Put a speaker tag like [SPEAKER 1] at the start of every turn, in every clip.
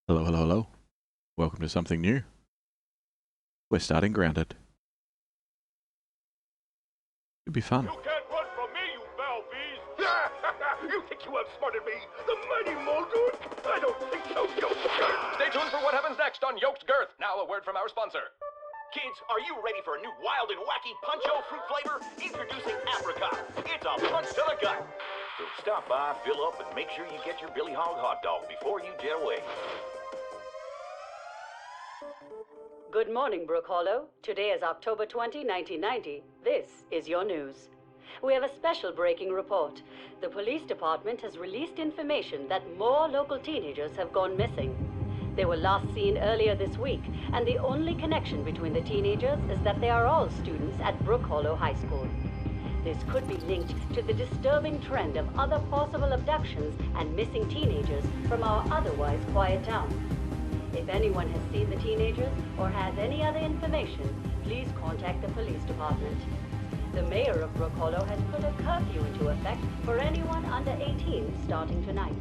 [SPEAKER 1] Hello, hello, hello. Welcome to something new. We're starting Grounded. It'll be fun.
[SPEAKER 2] You can't run from me, you foul beast! You think you outsmarted me? The mighty Muldoon? I don't think so, Yoked Girth!
[SPEAKER 3] Stay tuned for what happens next on Yoked Girth. Now a word from our sponsor.
[SPEAKER 2] Kids, are you ready for a new wild and wacky puncho fruit flavor? Introducing Apricot. It's a punch to the gut. So stop by, fill up, and make sure you get your Billy Hog hot dog before you jet away.
[SPEAKER 4] Good morning, Brook Hollow. Today is October 20, 1990. This is your news. We have a special breaking report. The police department has released information that more local teenagers have gone missing. They were last seen earlier this week, and the only connection between the teenagers is that they are all students at Brook Hollow High School. This could be linked to the disturbing trend of other possible abductions and missing teenagers from our otherwise quiet town. If anyone has seen the teenagers or has any other information, please contact the police department. The mayor of Brook Hollow has put a curfew into effect for anyone under 18 starting tonight.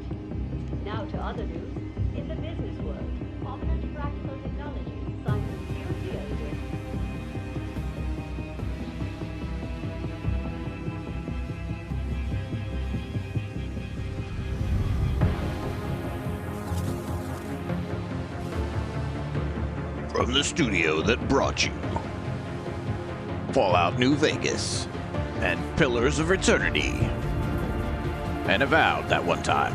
[SPEAKER 4] Now to other news. In the business world, Ominous Practical Technology signs a new deal with
[SPEAKER 1] From the studio that brought you Fallout New Vegas and Pillars of Eternity and Avowed that one time.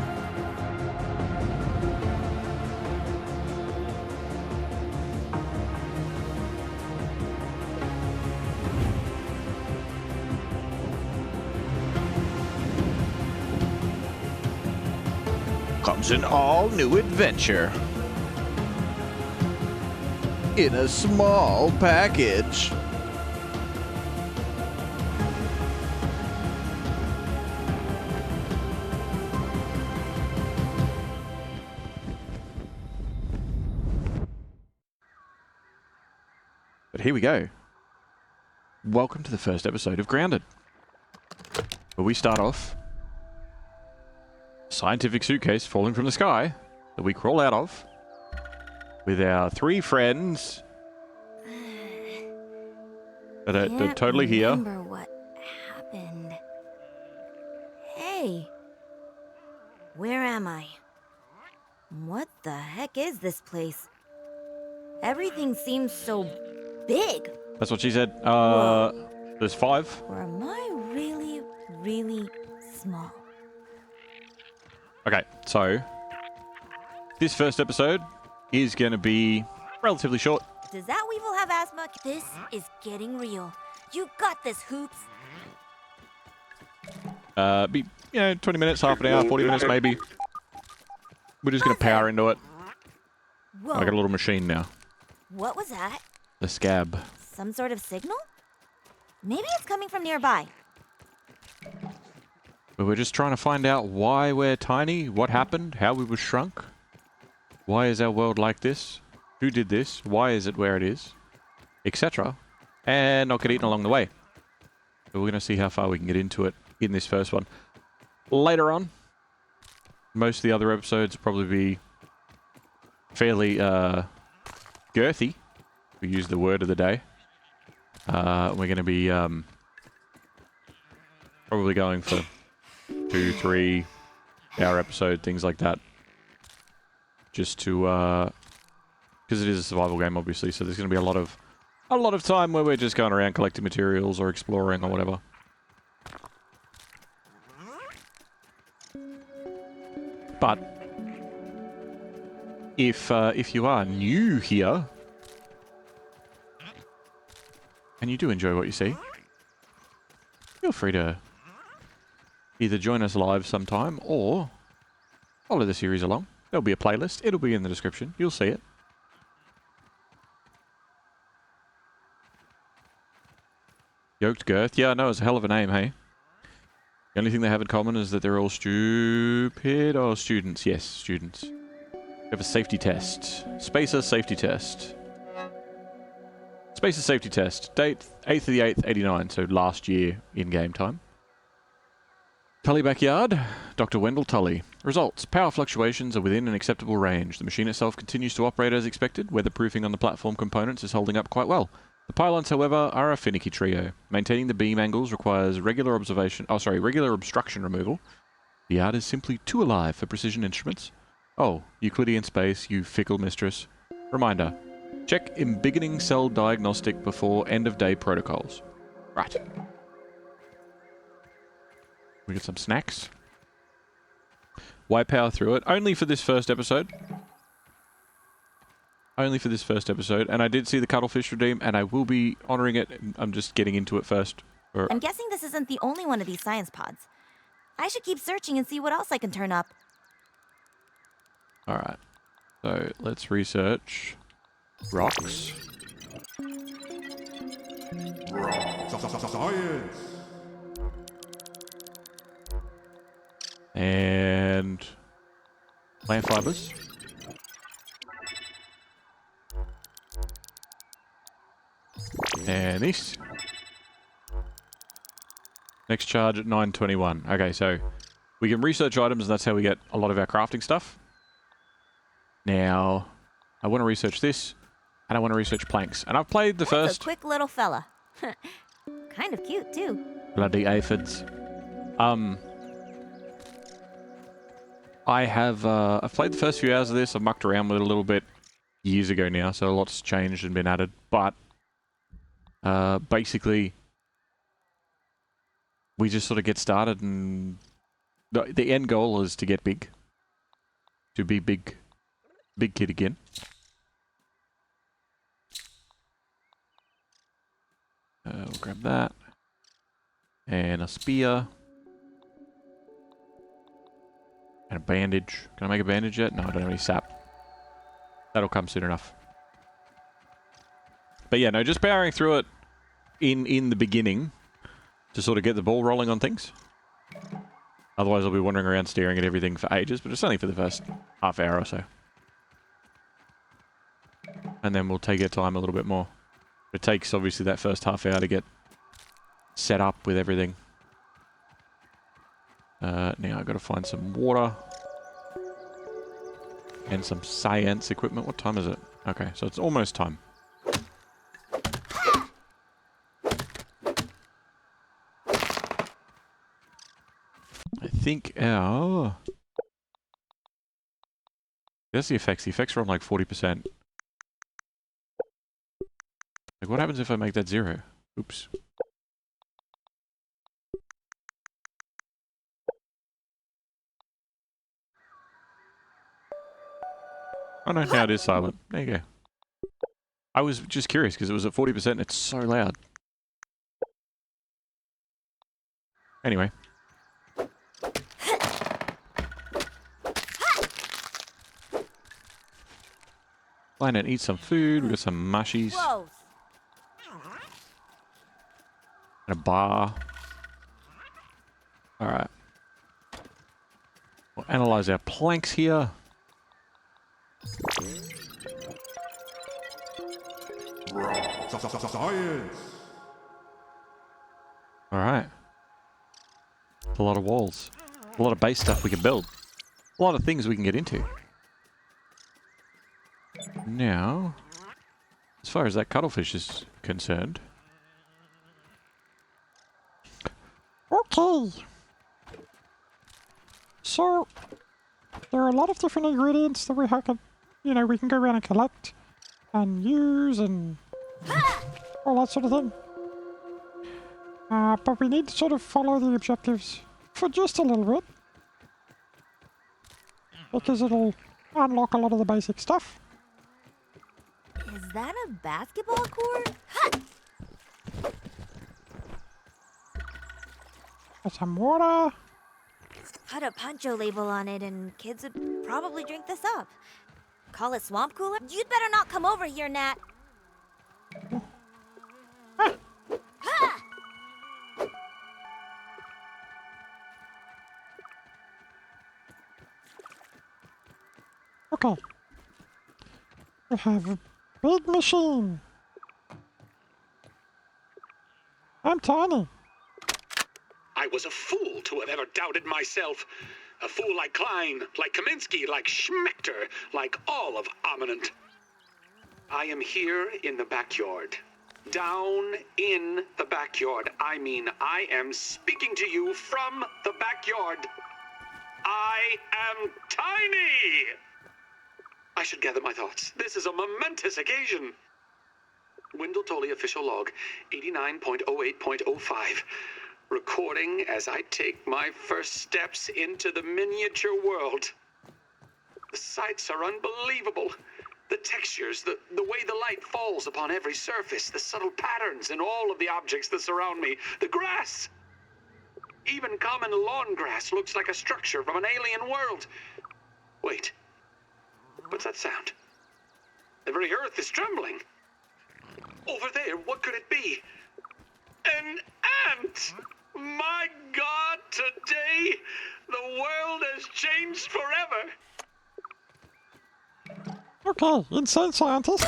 [SPEAKER 1] Comes an all-new adventure in a small package. But here we go. Welcome to the first episode of Grounded, where we start off scientific suitcase falling from the sky that we crawl out of with our three friends that are totally here.
[SPEAKER 5] Remember what happened. Hey, where am I? What the heck is this place? Everything seems so big.
[SPEAKER 1] That's what she said. There's 5.
[SPEAKER 5] Or am I really, really small?
[SPEAKER 1] Okay, so this first episode is going to be relatively short.
[SPEAKER 5] Does that weevil have asthma? This is getting real. You got this, Hoops.
[SPEAKER 1] Be 20 minutes, half an hour, 40 minutes maybe. We're just going to power into it.
[SPEAKER 5] Whoa,
[SPEAKER 1] I got a little machine now.
[SPEAKER 5] what was that?
[SPEAKER 1] The scab.
[SPEAKER 5] Some sort of signal? Maybe it's coming from nearby.
[SPEAKER 1] But we're just trying to find out why we're tiny, what happened, how we were shrunk. Why is our world like this? Who did this? Why is it where it is? Etc. And not get eaten along the way. So we're going to see how far we can get into it in this first one. Later on, most of the other episodes will probably be fairly girthy. We use the word of the day. We're going to be probably going for 2-3 hour episode, things like that. Just to, because it is a survival game, obviously, so there's going to be a lot of time where we're just going around collecting materials or exploring or whatever. But if you are new here and you do enjoy what you see, feel free to either join us live sometime or follow the series along. There'll be a playlist. It'll be in the description. You'll see it. Yoked Girth. Yeah, I know. It's a hell of a name, hey? The only thing they have in common is that they're all stupid. Oh, students. Yes, students. We have a safety test. Spacer safety test. Spacer safety test. Date 8th of the 8th, 89. So last year in game time. Tully Backyard. Dr. Wendell Tully. Results. Power fluctuations are within an acceptable range. The machine itself continues to operate as expected. Weatherproofing on the platform components is holding up quite well. The pylons, however, are a finicky trio. Maintaining the beam angles requires regular obstruction removal. The yard is simply too alive for precision instruments. Oh, Euclidean space, you fickle mistress. Reminder. Check embiggening cell diagnostic before end-of-day protocols. Right. We get some snacks. Why power through it? Only for this first episode. Only for this first episode. And I did see the cuttlefish redeem, and I will be honouring it. I'm just getting into it first.
[SPEAKER 5] I'm guessing this isn't the only one of these science pods. I should keep searching and see what else I can turn up.
[SPEAKER 1] Alright. So, let's research rocks.
[SPEAKER 6] Science.
[SPEAKER 1] And plant fibers. And this. Next charge at 9:21. Okay, so we can research items, and that's how we get a lot of our crafting stuff. Now, I want to research this, and I want to research planks. And I've played the
[SPEAKER 5] That's
[SPEAKER 1] first...
[SPEAKER 5] a quick little fella. Kind of cute, too.
[SPEAKER 1] Bloody aphids. I've played the first few hours of this. I've mucked around with it a little bit years ago now, so a lot's changed and been added. But basically, we just sort of get started, and the end goal is to get big, to be big kid again. We'll grab that and a spear. And a bandage. Can I make a bandage yet? No, I don't have any sap. That'll come soon enough. But yeah, no, just powering through it in the beginning to sort of get the ball rolling on things. Otherwise I'll be wandering around staring at everything for ages, but it's only for the first half hour or so. And then we'll take our time a little bit more. It takes obviously that first half hour to get set up with everything. Now I've got to find some water and some science equipment. What time is it? Okay, so it's almost time. I think our... That's the effects. The effects are on like 40%. Like, what happens if I make that 0? Oops. Oh no, now it is silent. There you go. I was just curious because it was at 40% and it's so loud. Anyway. Line and eat some food. We got some mushies.
[SPEAKER 5] Whoa.
[SPEAKER 1] And a bar. Alright. We'll analyze our planks here.
[SPEAKER 6] Science.
[SPEAKER 1] Alright. A lot of walls. A lot of base stuff we can build. A lot of things we can get into. Now, as far as that cuttlefish is concerned...
[SPEAKER 7] Okay. So, there are a lot of different ingredients that we can, we can go around and collect and use and all that sort of thing. But we need to sort of follow the objectives for just a little bit, because it'll unlock a lot of the basic stuff.
[SPEAKER 5] Is that a basketball court?
[SPEAKER 7] Got some water.
[SPEAKER 5] Put a Pancho label on it and kids would probably drink this up. Call it swamp cooler? You'd better not come over here, Nat.
[SPEAKER 7] Okay. We have a big machine. I'm tiny.
[SPEAKER 8] I was a fool to have ever doubted myself.
[SPEAKER 6] A fool like Klein, like Kaminsky, like Schmechter, like all of Ominent. I am here in the backyard. Down in the backyard. I mean, I am speaking to you from the backyard. I am tiny! I should gather my thoughts. This is a momentous occasion. Wendell Tolley official log, 89.08.05. Recording as I take my first steps into the miniature world. The sights are unbelievable. The textures, the way the light falls upon every surface, the subtle patterns in all of the objects that surround me, the grass. Even common lawn grass looks like a structure from an alien world. Wait, what's that sound? The very earth is trembling. Over there, what could it be? An ant! My God, today, the world has changed forever.
[SPEAKER 7] Okay, insane scientist.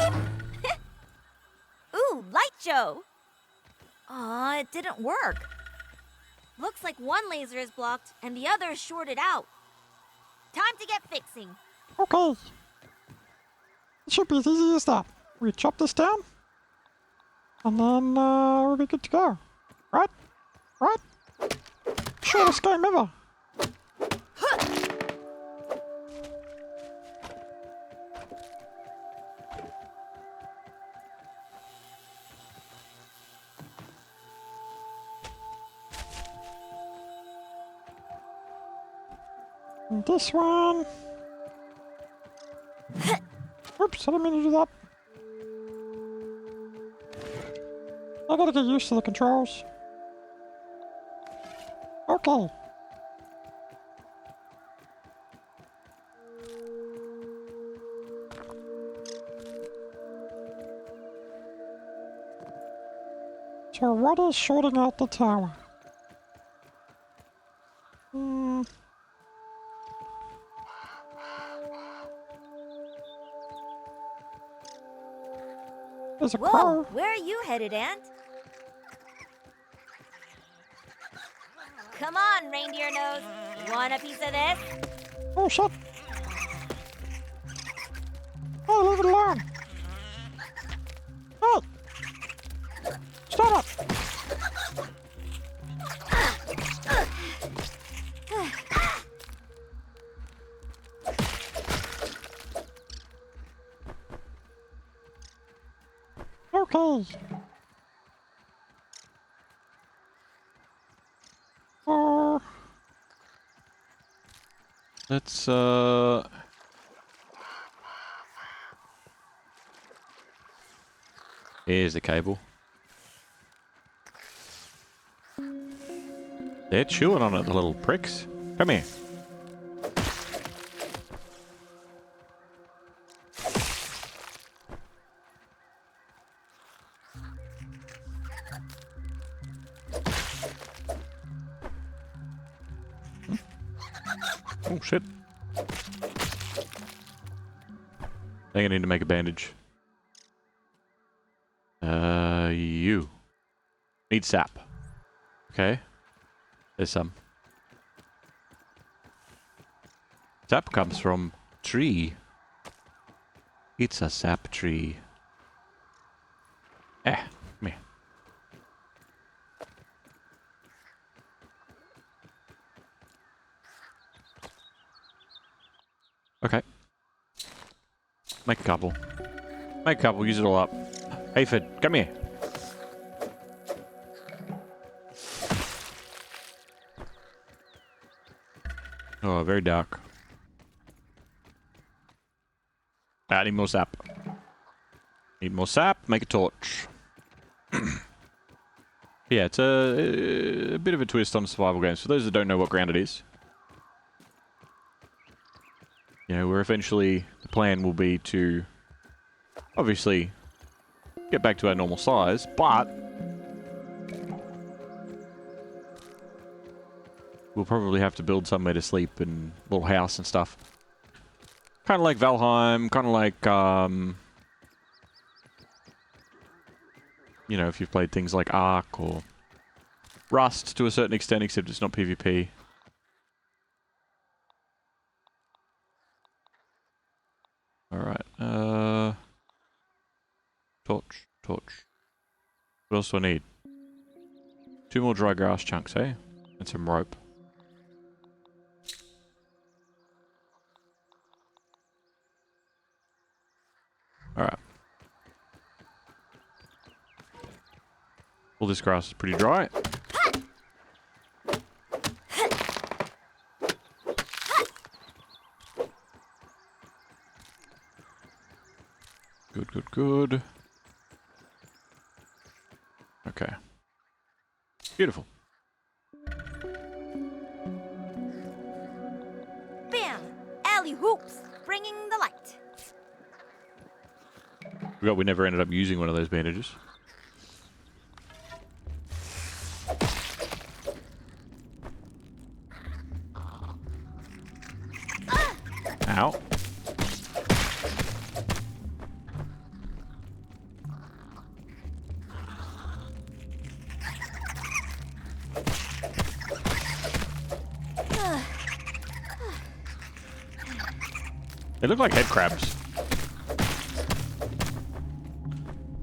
[SPEAKER 5] Ooh, light show! Aw, it didn't work. Looks like one laser is blocked and the other is shorted out. Time to get fixing.
[SPEAKER 7] Okay. It should be as easy as that. We chop this down, and then we'll be good to go. Right? Right? Shortest game ever. And this one. Oops, I didn't mean to do that. I gotta get used to the controls. Okay. So what is shorting out the tower? There's a
[SPEAKER 5] Whoa,
[SPEAKER 7] crow.
[SPEAKER 5] where are you headed, Ant? Come on, reindeer nose. Want a piece of this?
[SPEAKER 7] Oh shit! Hey, leave it alone! Hey! Stop it! Okay.
[SPEAKER 1] Let's, Here's the cable. They're chewing on it, the little pricks. Come here. Oh shit. I think I need to make a bandage. You. Need sap. Okay. There's some. Sap comes from tree. It's a sap tree. Come here. Okay. Make a couple. Make a couple, use it all up. Aphid, come here. Oh, very dark. I need more sap. Need more sap, make a torch. Yeah, it's a bit of a twist on survival games. For those that don't know what ground it is. You know, where eventually the plan will be to obviously get back to our normal size, but we'll probably have to build somewhere to sleep and a little house and stuff. Kind of like Valheim, kind of like, you know, if you've played things like Ark or Rust to a certain extent, except it's not PvP. Torch. Torch. What else do I need? 2 more dry grass chunks, eh? And some rope. Alright. All this grass is pretty dry. Good, good, good. Okay. Beautiful.
[SPEAKER 5] Bam! Alley hoops, bringing the light.
[SPEAKER 1] Forgot we never ended up using one of those bandages. Ow. They look like head crabs.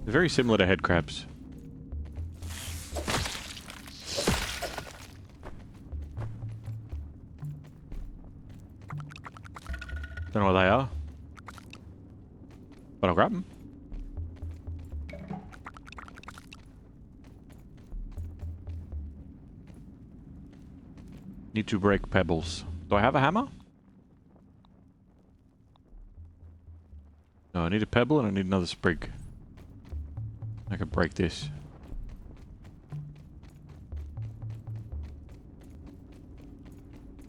[SPEAKER 1] They're very similar to head crabs. Don't know what they are, but I'll grab them. Need to break pebbles. Do I have a hammer? No, I need a pebble and I need another sprig. I can break this.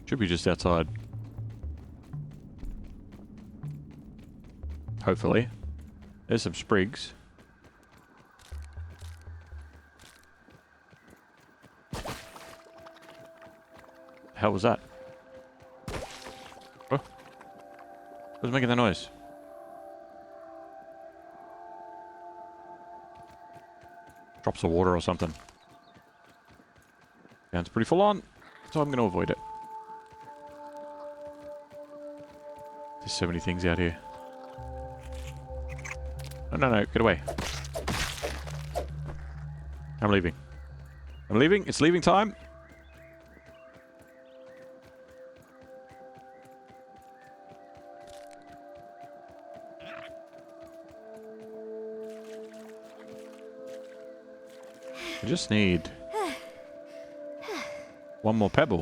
[SPEAKER 1] Should be just outside. Hopefully. There's some sprigs. The hell was that? Oh. Who's making that noise? Drops of water or something. Sounds pretty full on, so I'm going to avoid it. There's so many things out here. No, no, get away. I'm leaving. I'm leaving. It's leaving time. I just need one more pebble.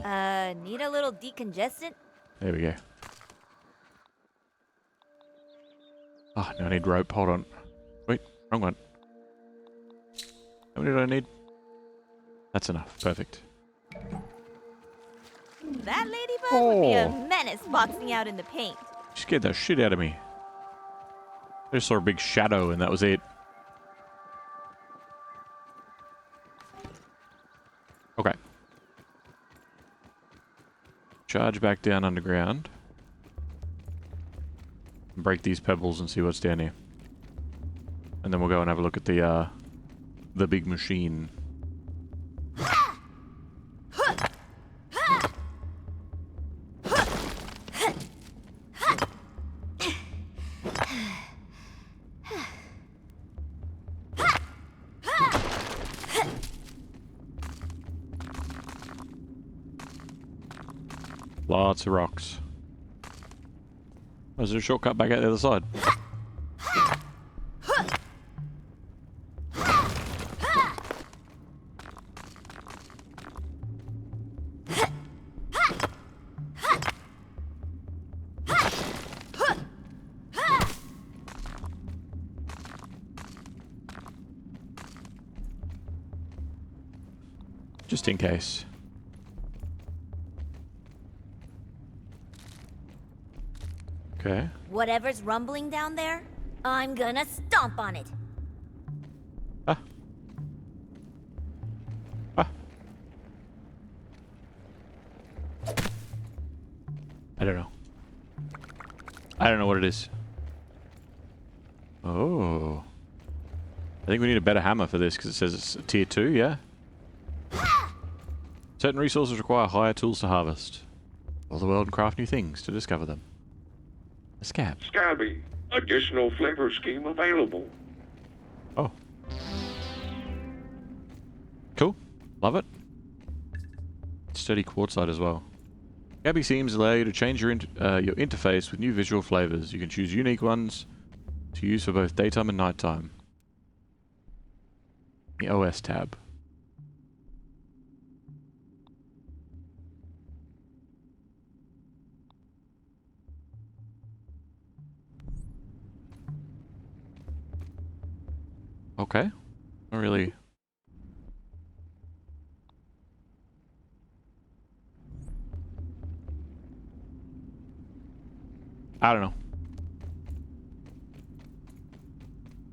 [SPEAKER 5] Need a little decongestant?
[SPEAKER 1] There we go. Oh, no, I need rope. Hold on. Wait, wrong one. How many do I need? That's enough. Perfect.
[SPEAKER 5] That ladybug would be a
[SPEAKER 1] Oh.
[SPEAKER 5] menace boxing out in the paint.
[SPEAKER 1] You scared the shit out of me. I just saw a big shadow and that was it. Okay. Charge back down underground. Break these pebbles and see what's down here. And then we'll go and have a look at the big machine. Lots of rocks. Oh, is there a shortcut back out the other side? Just in case. Okay.
[SPEAKER 5] Whatever's rumbling down there, I'm gonna stomp on it.
[SPEAKER 1] Ah. Ah. I don't know. I don't know what it is. Oh. I think we need a better hammer for this because it says it's a tier 2, yeah? Certain resources require higher tools to harvest. Explore the world and craft new things to discover them. A scab.
[SPEAKER 8] Scabby. Additional flavor scheme available.
[SPEAKER 1] Oh. Cool. Love it. Sturdy quartzite as well. Gabby seams allow you to change your interface with new visual flavors. You can choose unique ones to use for both daytime and nighttime. The OS tab. Okay. Not really. I don't know.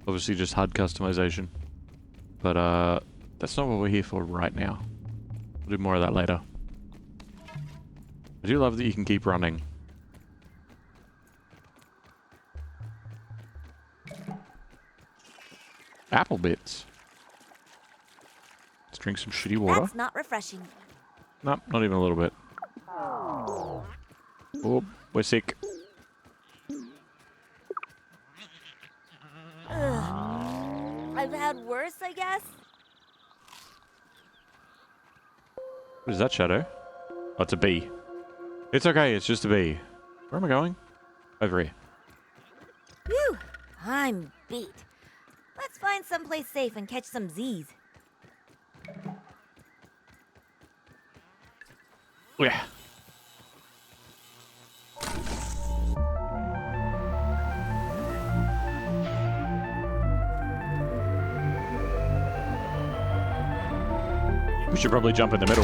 [SPEAKER 1] Obviously just HUD customization. But that's not what we're here for right now. We'll do more of that later. I do love that you can keep running. Apple bits. Let's drink some shitty water.
[SPEAKER 5] That's not refreshing.
[SPEAKER 1] Nope, not even a little bit. Oh, we're sick.
[SPEAKER 5] Ugh. I've had worse, I guess.
[SPEAKER 1] What is that, Shadow? Oh, it's a bee. It's okay, it's just a bee. Where am I going? Over here.
[SPEAKER 5] Whew, I'm beat. Let's find someplace safe and catch some Z's.
[SPEAKER 1] Yeah. We should probably jump in the middle.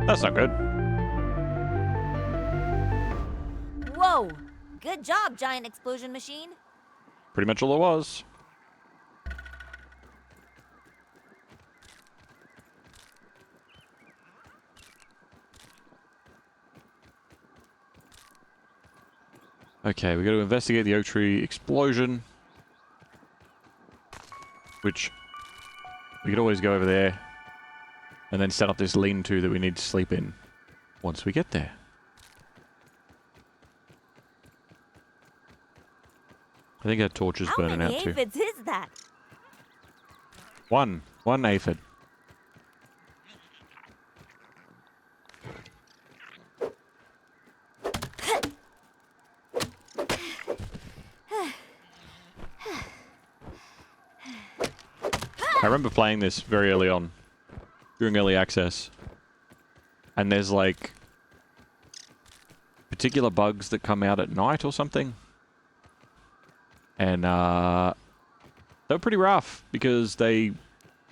[SPEAKER 1] That's not good.
[SPEAKER 5] Whoa! Good job, giant explosion machine.
[SPEAKER 1] Pretty much all it was. Okay, we got to investigate the oak tree explosion. Which we could always go over there and then set up this lean-to that we need to sleep in once we get there. I think our torch is burning out too.
[SPEAKER 5] How many aphids is that?
[SPEAKER 1] One aphid. I remember playing this very early on, during early access, and there's like particular bugs that come out at night or something, and they're pretty rough because they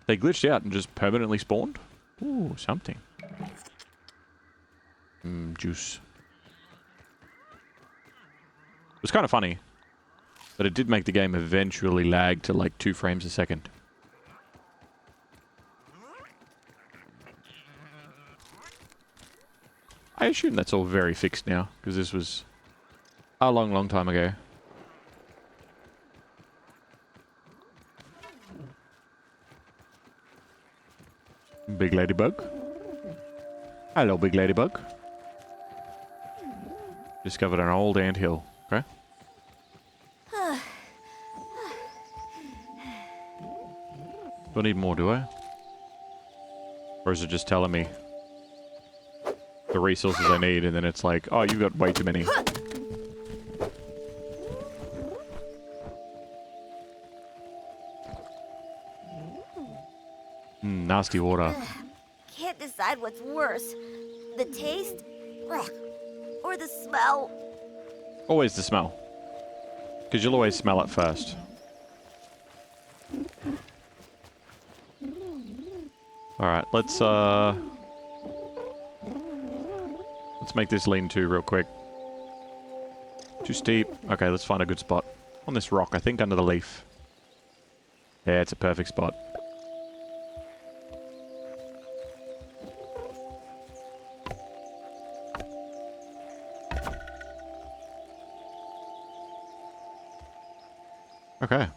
[SPEAKER 1] glitched out and just permanently spawned. Ooh, something. Juice. It was kind of funny, but it did make the game eventually lag to like 2 frames a second. I assume that's all very fixed now, because this was a long, long time ago. Big ladybug. Hello, big ladybug. Discovered an old anthill. Okay. Do I need more, do I? Or is it just telling me the resources I need, and then it's like, oh, you've got way too many. Nasty water.
[SPEAKER 5] Can't decide what's worse. The taste? Ugh. Or the smell?
[SPEAKER 1] Always the smell. Because you'll always smell it first. Alright, let's make this lean-to real quick. Too steep. Okay, let's find a good spot. On this rock, I think under the leaf. Yeah, it's a perfect spot. Okay.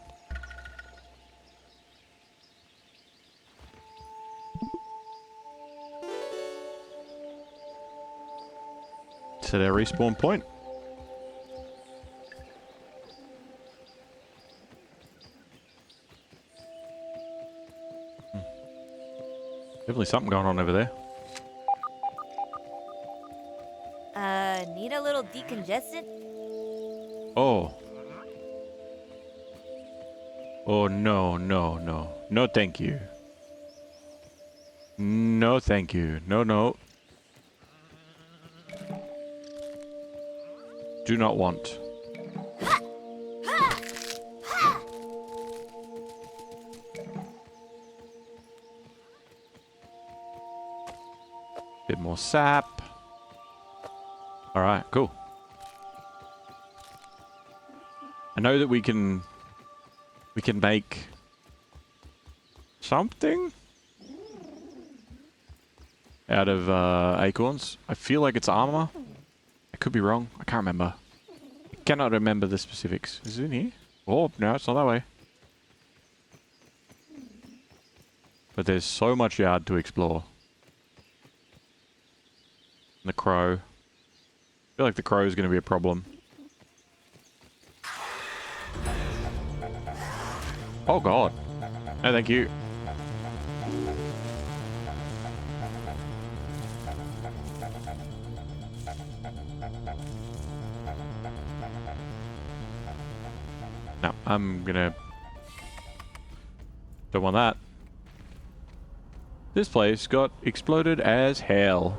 [SPEAKER 1] to their respawn point. Definitely something going on over there.
[SPEAKER 5] Need a little decongestant?
[SPEAKER 1] Oh. Oh, no, no, no. No, thank you. No, thank you. No, no. Do not want. Bit more sap. Alright, cool. I know that we can make something out of acorns. I feel like it's armor. I could be wrong. I can't remember. I cannot remember the specifics. Is it in here? Oh, no, it's not that way. But there's so much yard to explore. And the crow. I feel like the crow is going to be a problem. Oh god. No, thank you. No, I'm gonna... Don't want that. This place got exploded as hell.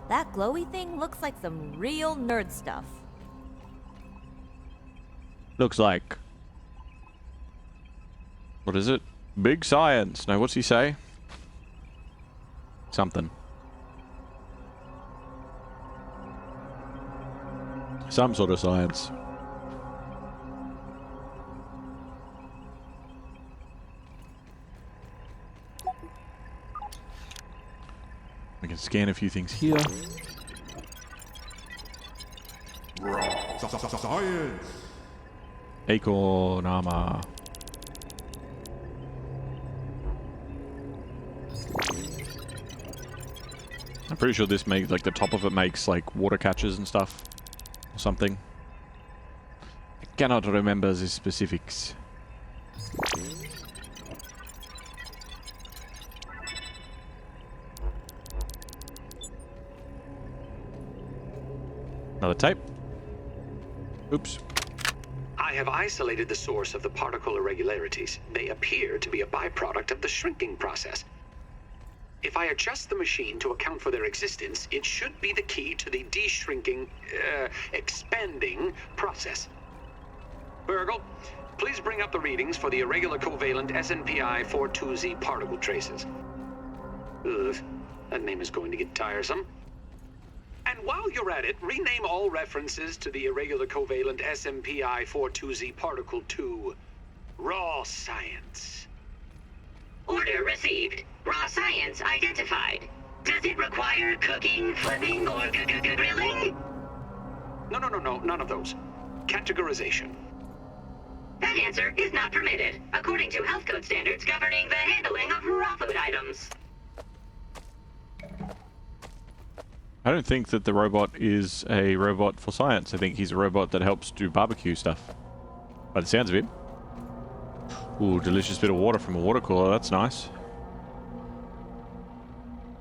[SPEAKER 5] That glowy thing looks like some real nerd stuff.
[SPEAKER 1] Looks like... What is it? Big science. No, what's he say? Something. Some sort of science. We can scan a few things here.
[SPEAKER 8] Science!
[SPEAKER 1] Acorn armor. I'm pretty sure this makes, like, the top of it makes, like, water catches and stuff. Or something. I cannot remember the specifics. Another tape. Oops.
[SPEAKER 6] I have isolated the source of the particle irregularities. They appear to be a byproduct of the shrinking process. If I adjust the machine to account for their existence, it should be the key to the de-shrinking, expanding process. Burgle, please bring up the readings for the irregular covalent SNPI 42Z particle traces. Ugh, that name is going to get tiresome. And while you're at it, rename all references to the irregular covalent SMPI 42Z particle to raw science.
[SPEAKER 9] Order received. Raw science identified. Does it require cooking, flipping, or grilling?
[SPEAKER 6] No, none of those. Categorization.
[SPEAKER 9] That answer is not permitted, according to health code standards governing the handling of raw food items.
[SPEAKER 1] I don't think that the robot is a robot for science. I think he's a robot that helps do barbecue stuff. By the sounds of it. Ooh, delicious bit of water from a water cooler. That's nice.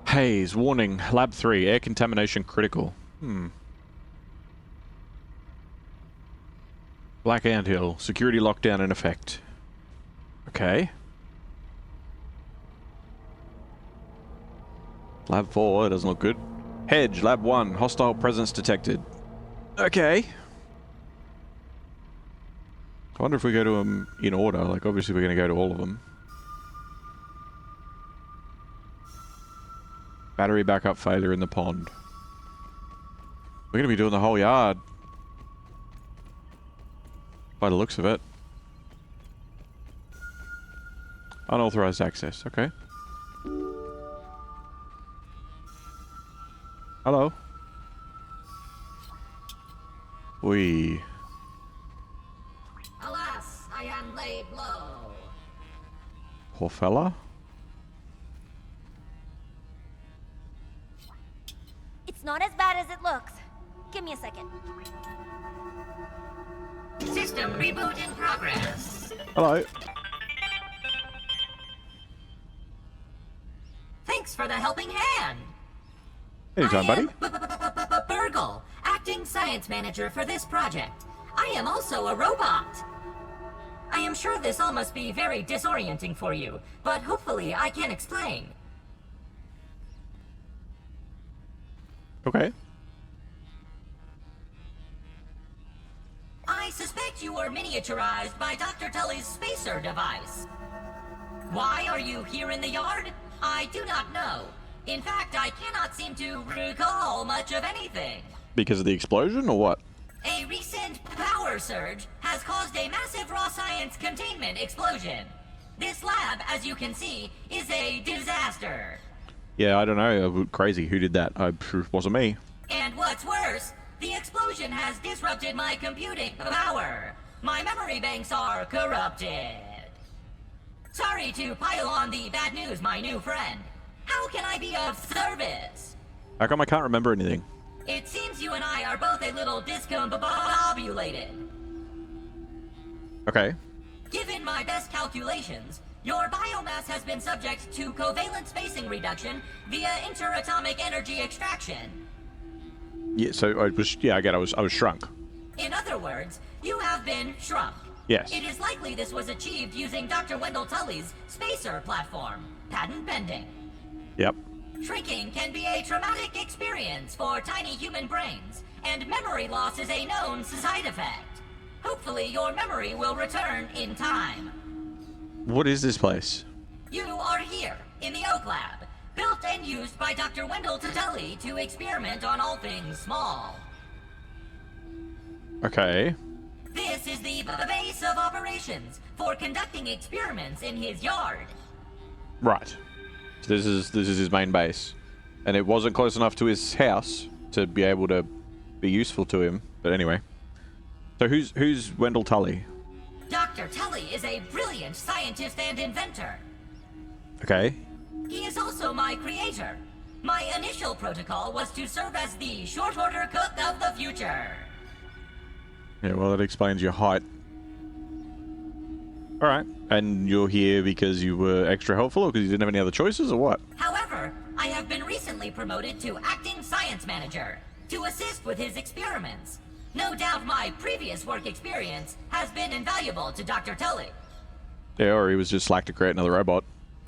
[SPEAKER 1] Haze, warning. Lab 3, air contamination critical. Black anthill, security lockdown in effect. Okay. Lab 4, that doesn't look good. Hedge, Lab 1, hostile presence detected. Okay. I wonder if we go to them in order. Like, obviously we're going to go to all of them. Battery backup failure in the pond. We're going to be doing the whole yard. By the looks of it. Unauthorized access, okay. Hello. We.
[SPEAKER 9] Alas, I am laid low.
[SPEAKER 1] Poor fella.
[SPEAKER 5] not as bad as it looks. Give me a second.
[SPEAKER 9] System reboot in progress.
[SPEAKER 1] Hello.
[SPEAKER 9] Thanks for the helping hand.
[SPEAKER 1] Anytime, buddy.
[SPEAKER 9] Burgle, acting science manager for this project. I am also a robot. I am sure this all must be very disorienting for you, but hopefully I can explain.
[SPEAKER 1] Okay.
[SPEAKER 9] I suspect you were miniaturized by Dr. Tully's spacer device. Why are you here in the yard? I do not know. In fact, I cannot seem to recall much of anything.
[SPEAKER 1] Because of the explosion or what?
[SPEAKER 9] A recent power surge has caused a massive raw science containment explosion. This lab, as you can see, is a disaster.
[SPEAKER 1] Yeah, I don't know. Crazy. Who did that? It wasn't me.
[SPEAKER 9] And what's worse, the explosion has disrupted my computing power. My memory banks are corrupted. Sorry to pile on the bad news, my new friend. How can I be of service?
[SPEAKER 1] How come I can't remember anything?
[SPEAKER 9] It seems you and I are both a little discombobulated.
[SPEAKER 1] Okay.
[SPEAKER 9] Given my best calculations, your biomass has been subject to covalent spacing reduction via interatomic energy extraction.
[SPEAKER 1] Yeah, so I was. Yeah, I get. I was shrunk.
[SPEAKER 9] In other words, you have been shrunk.
[SPEAKER 1] Yes.
[SPEAKER 9] It is likely this was achieved using Dr. Wendell Tully's spacer platform, patent pending.
[SPEAKER 1] Yep.
[SPEAKER 9] Shrinking can be a traumatic experience for tiny human brains, and memory loss is a known side effect. Hopefully your memory will return in time.
[SPEAKER 1] What is this place?
[SPEAKER 9] You are here, in the Oak Lab, built and used by Dr. Wendell Tully to experiment on all things small.
[SPEAKER 1] Okay.
[SPEAKER 9] This is the base of operations for conducting experiments in his yard.
[SPEAKER 1] Right. So this is his main base, and it wasn't close enough to his house to be able to be useful to him. But anyway. So who's Wendell Tully?
[SPEAKER 9] Dr. Tully is a brilliant scientist and inventor.
[SPEAKER 1] Okay.
[SPEAKER 9] He is also my creator. My initial protocol was to serve as the short order cook of the future.
[SPEAKER 1] Yeah, well, that explains your height. Alright. And you're here because you were extra helpful, or because you didn't have any other choices, or what?
[SPEAKER 9] However, I have been recently promoted to acting science manager to assist with his experiments. No doubt my previous work experience has been invaluable to Dr. Tully.
[SPEAKER 1] Yeah, or he was just slack to create another robot.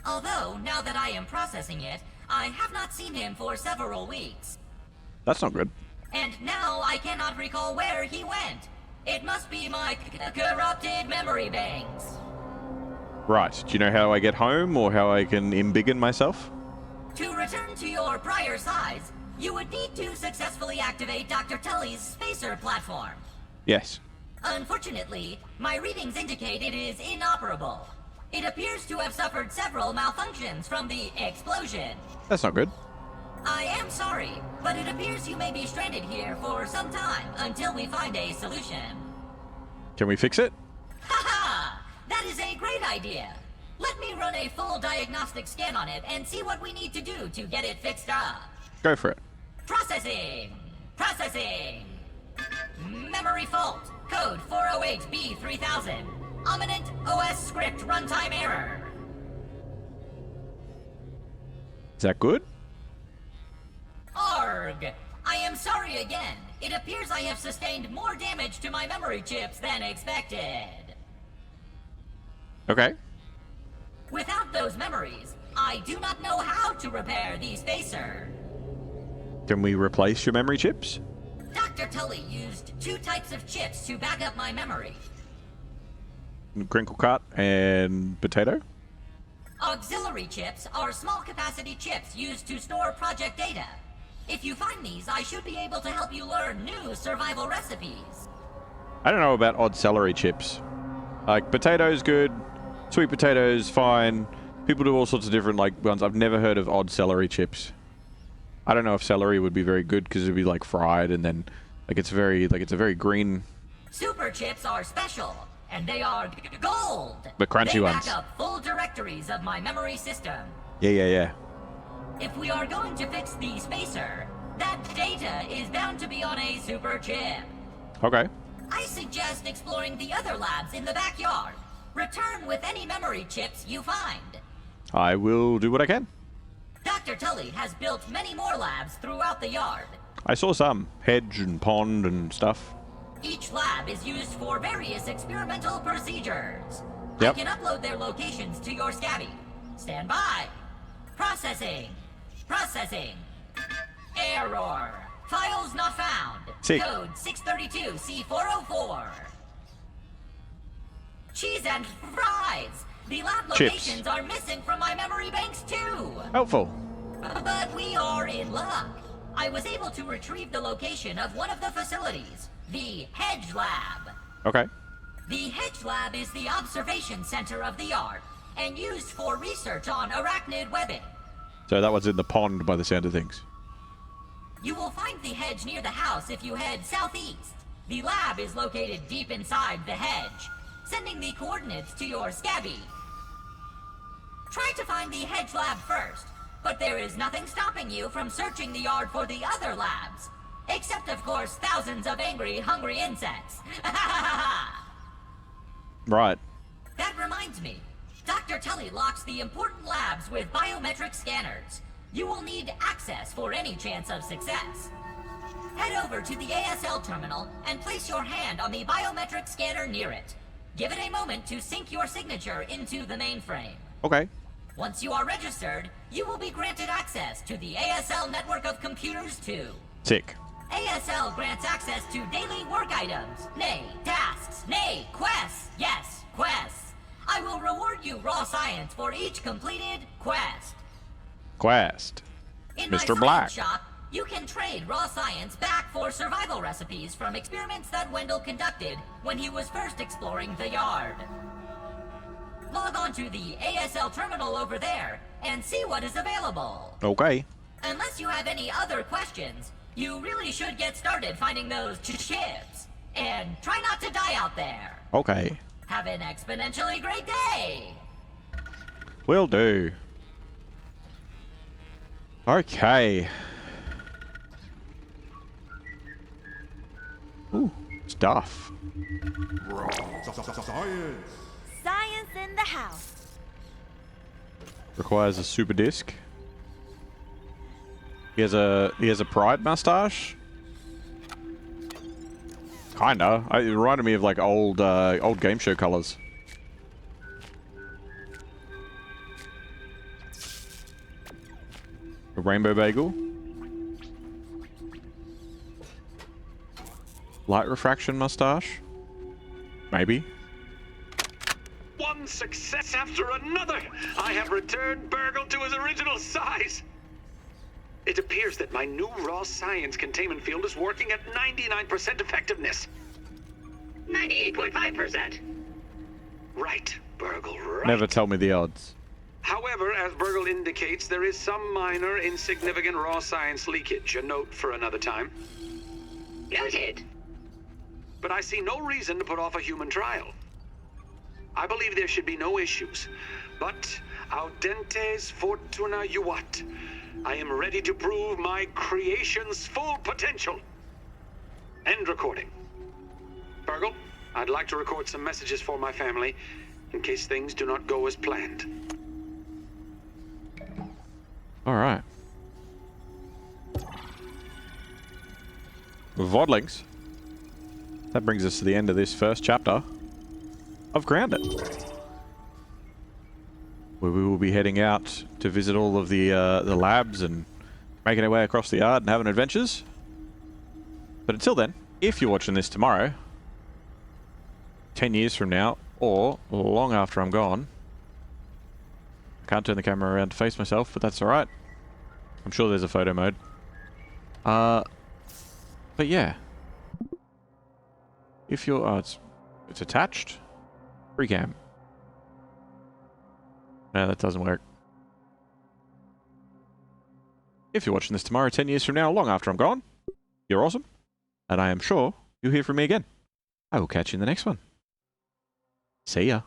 [SPEAKER 9] Although, now that I am processing it, I have not seen him for several weeks.
[SPEAKER 1] That's not good.
[SPEAKER 9] And now I cannot recall where he went. It must be my corrupted memory banks.
[SPEAKER 1] Right. Do you know how I get home, or how I can embiggen myself?
[SPEAKER 9] To return to your prior size, you would need to successfully activate Dr. Tully's spacer platform.
[SPEAKER 1] Yes.
[SPEAKER 9] Unfortunately, my readings indicate it is inoperable. It appears to have suffered several malfunctions from the explosion.
[SPEAKER 1] That's not good.
[SPEAKER 9] I am sorry, but it appears you may be stranded here for some time until we find a solution.
[SPEAKER 1] Can we fix it?
[SPEAKER 9] Haha! That is a great idea. Let me run a full diagnostic scan on it and see what we need to do to get it fixed up.
[SPEAKER 1] Go for it.
[SPEAKER 9] Processing! Processing! Memory fault. Code 408B3000. Ominent OS script runtime error.
[SPEAKER 1] Is that good?
[SPEAKER 9] Arg! I am sorry again. It appears I have sustained more damage to my memory chips than expected.
[SPEAKER 1] Okay.
[SPEAKER 9] Without those memories, I do not know how to repair the spacer.
[SPEAKER 1] Can we replace your memory chips?
[SPEAKER 9] Dr. Tully used 2 types of chips to back up my memory.
[SPEAKER 1] Crinkle cut and potato?
[SPEAKER 9] Auxiliary chips are small capacity chips used to store project data. If you find these, I should be able to help you learn new survival recipes.
[SPEAKER 1] I don't know about odd celery chips. Like, potatoes good, sweet potatoes fine. People do all sorts of different ones. I've never heard of odd celery chips. I don't know if celery would be very good because it'd be like fried and then it's a very green.
[SPEAKER 9] Super chips are special, and they are gold.
[SPEAKER 1] The crunchy
[SPEAKER 9] they
[SPEAKER 1] ones.
[SPEAKER 9] Back up full directories of my memory system.
[SPEAKER 1] Yeah.
[SPEAKER 9] If we are going to fix the spacer, That data is bound to be on a super chip.
[SPEAKER 1] Okay.
[SPEAKER 9] I suggest exploring the other labs in the backyard. Return with any memory chips you find.
[SPEAKER 1] I will do what I can.
[SPEAKER 9] Dr. Tully has built many more labs throughout the yard.
[SPEAKER 1] I saw some. Hedge and pond and stuff.
[SPEAKER 9] Each lab is used for various experimental procedures.
[SPEAKER 1] Yep.
[SPEAKER 9] I can upload their locations to your Scabby. Stand by. Processing. Processing. Error. Files not found.
[SPEAKER 1] See.
[SPEAKER 9] Code 632C404. Cheese and fries. The lab
[SPEAKER 1] Chips.
[SPEAKER 9] locations are missing from my memory banks too.
[SPEAKER 1] Helpful.
[SPEAKER 9] But we are in luck. I was able to retrieve the location of one of the facilities, the Hedge Lab.
[SPEAKER 1] Okay.
[SPEAKER 9] The Hedge Lab is the observation center of the yard and used for research on arachnid webbing.
[SPEAKER 1] So that one's in the pond by the sound of things.
[SPEAKER 9] You will find the hedge near the house if you head southeast. The lab is located deep inside the hedge, sending the coordinates to your Scabby. Try to find the Hedge Lab first, but there is nothing stopping you from searching the yard for the other labs. Except, of course, thousands of angry, hungry insects.
[SPEAKER 1] Right.
[SPEAKER 9] That reminds me. Dr. Tully locks the important labs with biometric scanners. You will need access for any chance of success. Head over to the ASL terminal and place your hand on the biometric scanner near it. Give it a moment to sync your signature into the mainframe.
[SPEAKER 1] Okay.
[SPEAKER 9] Once you are registered, you will be granted access to the ASL network of computers too.
[SPEAKER 1] Sick.
[SPEAKER 9] ASL grants access to daily work items, nay, tasks, nay, quests. Yes, quests. I will reward you raw science for each completed quest.
[SPEAKER 1] Quest.
[SPEAKER 9] In my
[SPEAKER 1] Mr. Black.
[SPEAKER 9] science shop, you can trade raw science back for survival recipes from experiments that Wendell conducted when he was first exploring the yard. Log on to the ASL terminal over there and see what is available.
[SPEAKER 1] Okay.
[SPEAKER 9] Unless you have any other questions, you really should get started finding those chips. And try not to die out there.
[SPEAKER 1] Okay.
[SPEAKER 9] Have an exponentially great day!
[SPEAKER 1] Will do. Okay. Ooh, stuff.
[SPEAKER 5] Science in the house.
[SPEAKER 1] Requires a super disc. He has a pride mustache. Kinda. It reminded me of like old game show colors. A rainbow bagel. Light refraction mustache. Maybe.
[SPEAKER 6] One success after another! I have returned Burgle to his original size! It appears that my new raw science containment field is working at 99% effectiveness. 98.5%. Right, Burgle, right.
[SPEAKER 1] Never tell me the odds.
[SPEAKER 6] However, as Burgle indicates, there is some minor, insignificant raw science leakage. A note for another time. Noted. But I see no reason to put off a human trial. I believe there should be no issues. But audentes fortuna juvat. I am ready to prove my creation's full potential. End recording. Burgle, I'd like to record some messages for my family in case things do not go as planned.
[SPEAKER 1] Alright. Vodlings. That brings us to the end of this first chapter of Grounded, where we will be heading out to visit all of the labs and making our way across the yard and having adventures. But until then, if you're watching this tomorrow, 10 years from now, or long after I'm gone, I can't turn the camera around to face myself, but that's alright. I'm sure there's a photo mode. But yeah. If you're... Oh, it's attached. Free cam. No, that doesn't work. If you're watching this tomorrow, 10 years from now, long after I'm gone, you're awesome. And I am sure you'll hear from me again. I will catch you in the next one. See ya.